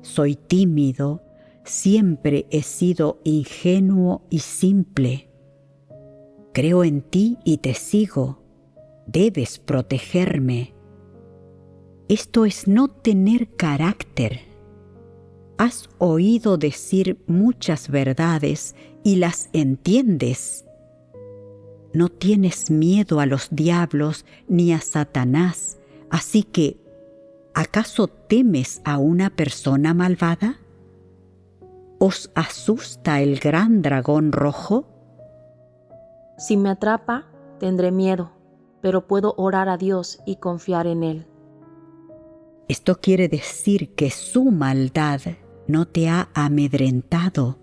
Soy tímido, siempre he sido ingenuo y simple. Creo en ti y te sigo. Debes protegerme. Esto es no tener carácter. Has oído decir muchas verdades y las entiendes. No tienes miedo a los diablos ni a Satanás, así que, ¿acaso temes a una persona malvada? ¿Os asusta el gran dragón rojo? Si me atrapa, tendré miedo, pero puedo orar a Dios y confiar en Él. Esto quiere decir que su maldad no te ha amedrentado.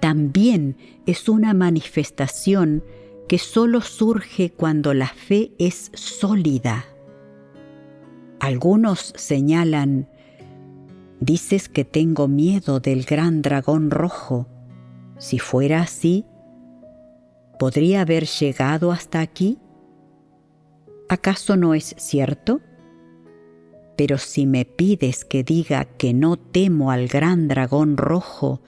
También es una manifestación que solo surge cuando la fe es sólida. Algunos señalan: dices que tengo miedo del gran dragón rojo. Si fuera así, ¿podría haber llegado hasta aquí? ¿Acaso no es cierto? Pero si me pides que diga que no temo al gran dragón rojo,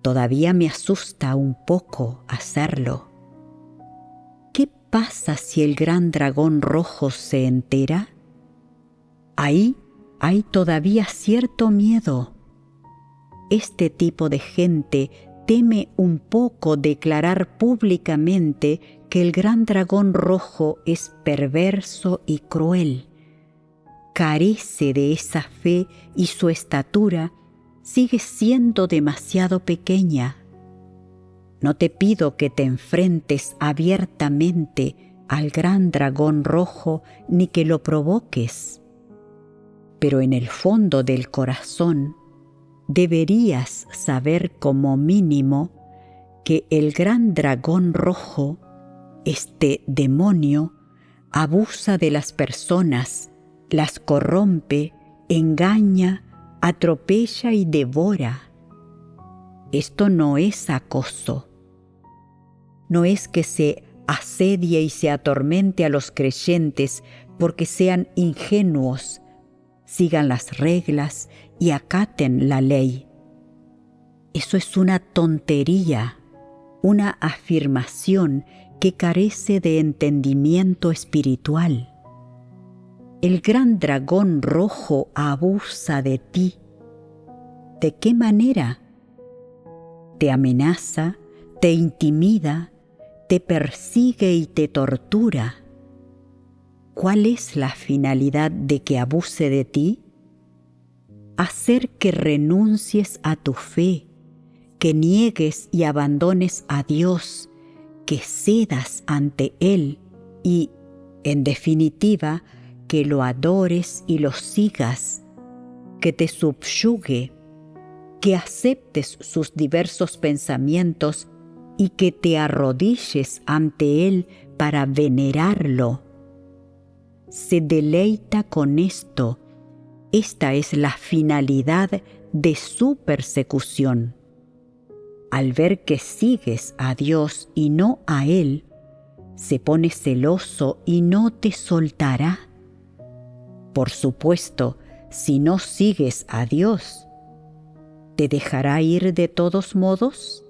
todavía me asusta un poco hacerlo. ¿Qué pasa si el gran dragón rojo se entera? Ahí hay todavía cierto miedo. Este tipo de gente teme un poco declarar públicamente que el gran dragón rojo es perverso y cruel. Carece de esa fe y su estatura sigues siendo demasiado pequeña. No te pido que te enfrentes abiertamente al gran dragón rojo ni que lo provoques, pero en el fondo del corazón deberías saber como mínimo que el gran dragón rojo, este demonio, abusa de las personas, las corrompe, engaña, atropella y devora. Esto no es acoso. No es que se asedie y se atormente a los creyentes porque sean ingenuos, sigan las reglas y acaten la ley. Eso es una tontería, una afirmación que carece de entendimiento espiritual. El gran dragón rojo abusa de ti. ¿De qué manera? Te amenaza, te intimida, te persigue y te tortura. ¿Cuál es la finalidad de que abuse de ti? Hacer que renuncies a tu fe, que niegues y abandones a Dios, que cedas ante Él y, en definitiva, que lo adores y lo sigas, que te subyugue, que aceptes sus diversos pensamientos y que te arrodilles ante Él para venerarlo. Se deleita con esto. Esta es la finalidad de su persecución. Al ver que sigues a Dios y no a Él, se pone celoso y no te soltará. Por supuesto, si no sigues a Dios, ¿te dejará ir de todos modos?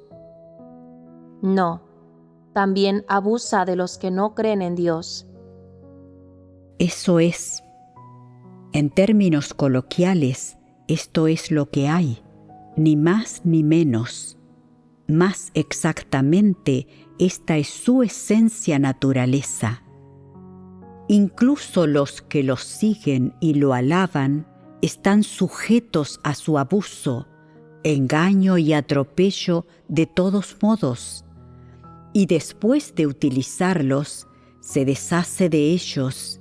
No, también abusa de los que no creen en Dios. Eso es. En términos coloquiales, esto es lo que hay, ni más ni menos. Más exactamente, esta es su esencia naturaleza. Incluso los que lo siguen y lo alaban están sujetos a su abuso, engaño y atropello de todos modos. Y después de utilizarlos, se deshace de ellos,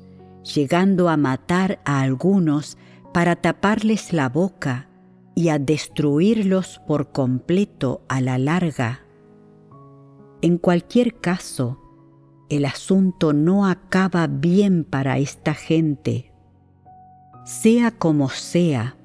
llegando a matar a algunos para taparles la boca y a destruirlos por completo a la larga. En cualquier caso, el asunto no acaba bien para esta gente. Sea como sea,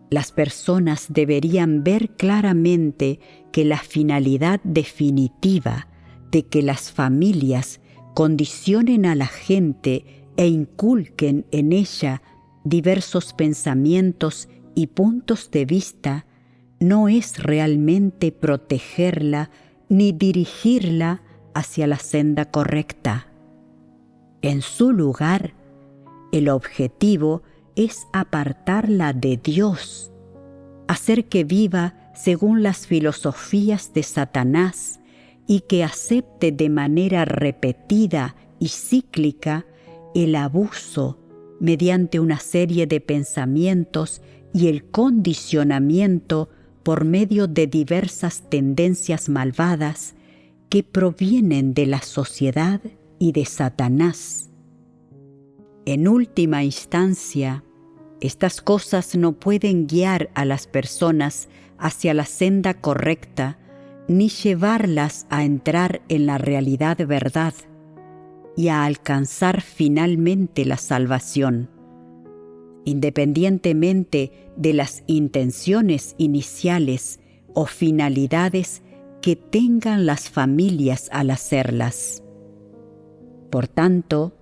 las personas deberían ver claramente que la finalidad definitiva de que las familias condicionen a la gente e inculquen en ella diversos pensamientos y puntos de vista no es realmente protegerla ni dirigirla hacia la senda correcta. En su lugar, el objetivo es apartarla de Dios, hacer que viva según las filosofías de Satanás y que acepte de manera repetida y cíclica el abuso mediante una serie de pensamientos y el condicionamiento por medio de diversas tendencias malvadas que provienen de la sociedad y de Satanás. En última instancia, estas cosas no pueden guiar a las personas hacia la senda correcta ni llevarlas a entrar en la realidad verdad y a alcanzar finalmente la salvación, independientemente de las intenciones iniciales o finalidades que tengan las familias al hacerlas. Por tanto,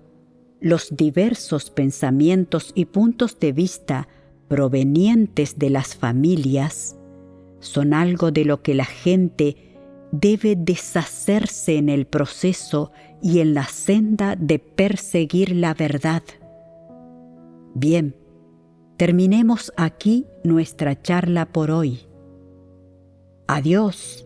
los diversos pensamientos y puntos de vista provenientes de las familias son algo de lo que la gente debe deshacerse en el proceso y en la senda de perseguir la verdad. Bien, terminemos aquí nuestra charla por hoy. Adiós.